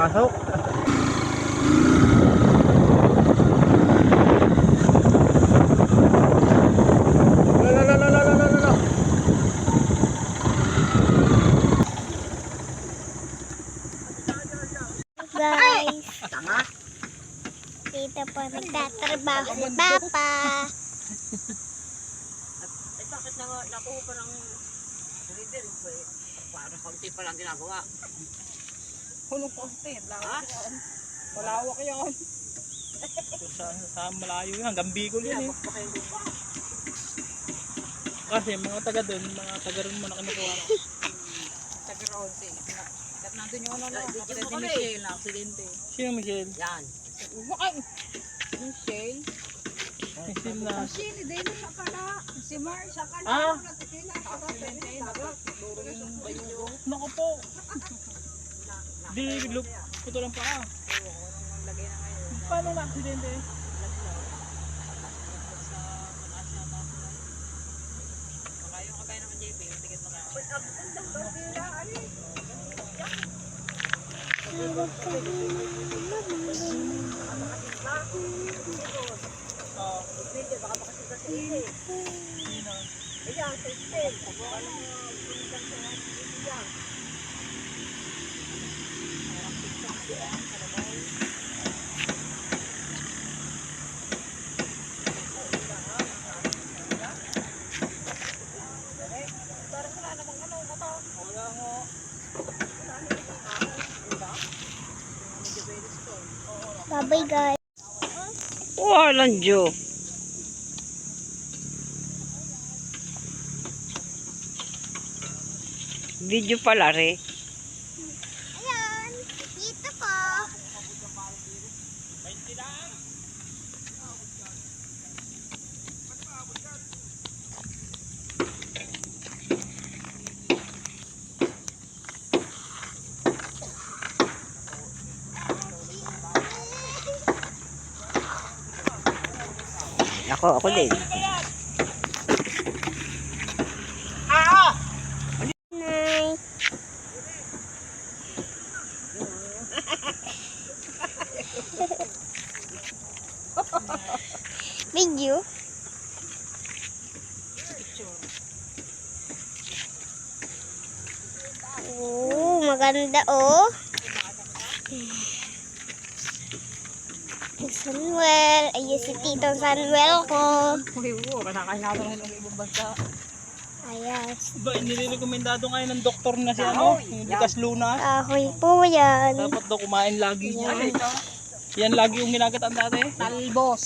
pasok. Guys, dito po nagtatrabaho si Papa. Ay, bakit nakuha pa ng leader? Parang konti pa lang ginagawa. Hulong konti. Malawak yun. Sa malayo yan, hanggang Bicol yan eh. Kasi mga taga doon, mga taga rin mo na kinukuha. Taga Ronsi. Kat nandun yung ano, kapatid ni Michelle na aksidente. Sino Michelle? Yan. Bakit? Michelle? Michelle na. Michelle, hindi na siya pala. Si Mar, siya pala. Ah! Aksidente, nagduro yung bayong. Naku po. Di, puto lang pa. Lagay na ngayon. Paano na aksidente? Baka yung kagaya naman, JP, yung ticket mo kaya. Bye-bye guys. Walang Diyo. Video pala re. Ayan, dito ko. Ako din. Night. Video. Oh, maganda oh. Samuel, ayun si Tito Samuel ko. Uy, nakakahinado rin ng ibang bansa. Ayan. Ba, nilirekomendado ngayon ng doktor na si ano, yung Lucas Lunas. Kahoy po yan. Dapat daw kumain lagi niya. Yan. Yan lagi yung ginagataan dati. Talbos.